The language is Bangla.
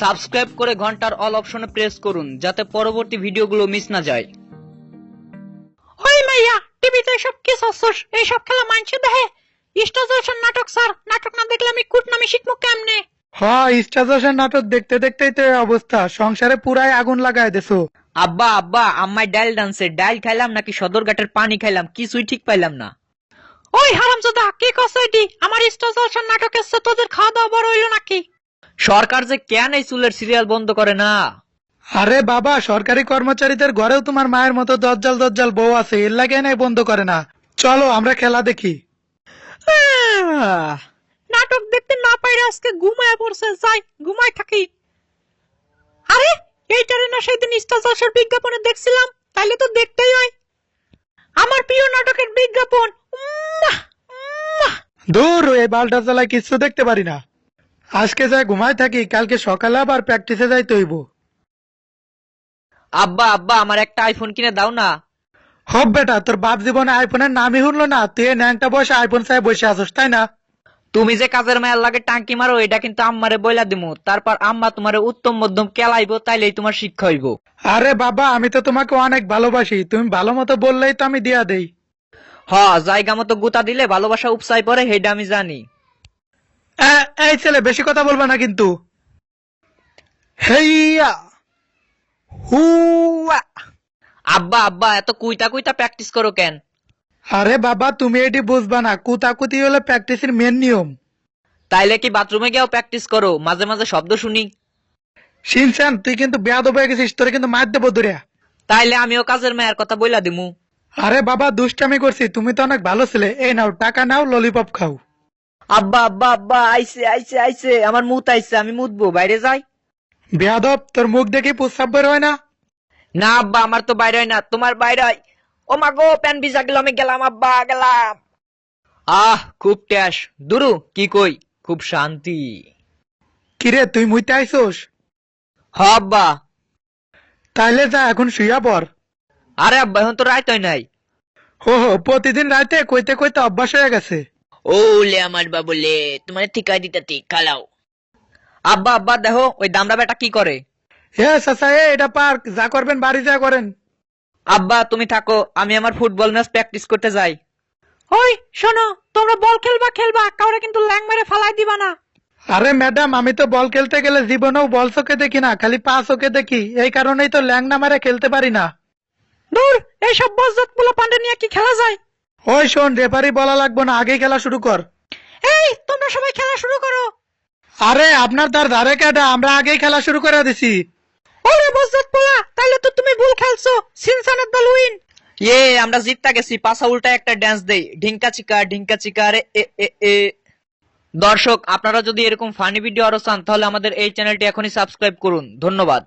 সাবস্ক্রাইব করে ঘন্টার অল অপশনে প্রেস করুন যাতে পরবর্তী ভিডিওগুলো মিস না যায়। ওই মাইয়া, টিভিতে সব কি সসস এইসব খেলা মানছে দেখে। স্টার নাটক স্যার, নাটক না দেখলে আমি কুটনামি শিখবো কেমনে? স্টার নাটক দেখতে দেখতেই তো এই অবস্থা, সংসারে পুরাই আগুন লাগায় দেছো। আব্বা আব্বা আম্মাই ডাল ডান্সে ডাল খাইলাম নাকি সদরঘাটের পানি খাইলাম কিছুই ঠিক পাইলাম না। ওই হারামজাদা, কি কইছ এটি? আমার স্টার নাটকের চেয়ে তোদের খাওয়া দাওয়া বড় হইলো নাকি? সরকার যে কেন এই চুলের সিরিয়াল বন্ধ করে না? আরে বাবা, সরকারি কর্মচারীদের ঘরেও তোমার মায়ের মতো দজ্জাল দজ্জাল বউ আছে, এর লাগে নাই বন্ধ করে না। চলো আমরা খেলা দেখি। নাটক দেখতে না পাইরে আজকে ঘুমায় পড়ছে, যাই ঘুমায় থাকি। আরে এইটারে না সেদিন স্টার বিজ্ঞাপনে দেখছিলাম, তাইলে তো দেখতেই হয়। আমার প্রিয় নাটকের বিজ্ঞাপন। দূর, এই বালটা চালায় কিচ্ছু দেখতে পারি না। আজকে যাই ঘুমায় থাকি, কালকে সকালে আবার প্র্যাকটিসে যাইতে হইব। আব্বা আব্বা আমার একটা আইফোন কিনে দাও না। হব বেটা, তোর বাপ জীবনে আইফোনের নামই শুনলো না, তুই এই ন্যাংটা বসে আইফোন চাই বসে আসস, তাই না? তুমি যে কাজের মায়ের লাগে টাঙ্কি মারো এটা কিন্তু আম্মারে বইলা দিমু, তারপর আম্মা তোমারে উত্তম মধ্যম কেলাইবো, তাইলেই তোমার শিক্ষা হইব। আরে বাবা, আমি তো তোমাকে অনেক ভালোবাসি, তুমি ভালো মতো বললেই তো আমি দিয়া দেই। জায়গা মতো গুতা দিলে ভালোবাসা উপসাই পড়ে, হেডা আমি জানি। এই ছেলে, বেশি কথা বলবা না কিন্তু। হেইয়া হুয়া। আব্বা আব্বা এত কুইতা কুইতা প্র্যাকটিস করো কেন? আরে বাবা, তুমি এটি বুঝবা না, কুতাকুতি হলো প্র্যাকটিসের মেন নিয়ম। তাইলে কি বাথরুমে গিয়েও প্র্যাকটিস করো? মাঝে মাঝে শব্দ শুনি। শিনচান, তুই কিন্তু বেয়াদব হয়ে গেছিস, তোরে কিন্তু মার দেবো ধরিয়া। তাইলে আমিও কাজের মায়ের কথা বইলা দিমু। আরে বাবা, দুষ্টামি করছি, তুমি তো অনেক ভালো ছেলে। এই নাও টাকা, নাও ললিপপ খাও। আব্বা আব্বা আব্বা আইছে আইছে আইছে, আমার মুত আইছে, আমি মুতবো, বাইরে যাই। বেয়াদব, তোর মুখ দেখি প্রস্রাব বের হয় না? না আব্বা, আমার তো বাইরে হয় না, তোমার বাইরে হয়। ও মা গো, প্যান ভিজা গেল, আমি গেলাম আব্বা, গেলাম। খুব ট্যাস। দুরু কি কই, খুব শান্তি। কিরে, তুই মুইতে আইসোস? আব্বা। তাইলে যা, এখন শুইয়া পর। আরে আব্বা, এখন তো রাইত হয় নাই। হো, প্রতিদিন রাতে কইতে কইতে অভ্যাস হয়ে গেছে। ওলে আমার বাবুলে, তোমার ঠিকাই দিতে খালাও। আব্বা আব্বা দেখো, ওই দামড়া বেটা কি করে। চাচা, এটা পার্ক, যা করবেন বাড়ি যা করেন। আব্বা তুমি থাকো, আমি আমার ফুটবল ম্যাচ প্র্যাকটিস করতে যাই। ওই শোনো, তোমরা বল খেলবা খেলবা, কাউরে কিন্তু ল্যাং মেরে ফালাই দিবা না। আরে ম্যাডাম, আমি তো বল খেলতে গেলে জীবনেও বল চোখে দেখি না, খালি পা চোখে দেখি, এই কারণেই তো ল্যাং না মারে খেলতে পারি না। দূর, এইসব বজ্জাত পোলা পান্ডে নিয়ে কি খেলা যায়? ওই শোন, রেফারি বলা লাগবো না, আগেই খেলা শুরু কর। এই তোমরা সবাই খেলা শুরু করো। আরে আপনার তার ধারে কেডা, আমরা আগেই খেলা শুরু করে দিছি। ওরে বজ্জাত পোলা, তাইলে তো তুমি ভুল খেলছো। সিনসানের দল উইন। আমরা জিততা গেছি, পাছা উল্টা একটা ড্যান্স দেই, ঢিঙ্কা চিকা রে এ এ এ। দর্শক, আপনারা যদি এরকম ফানি ভিডিও আরো চান তাহলে আমাদের এই চ্যানেলটি এখনই সাবস্ক্রাইব করুন। ধন্যবাদ।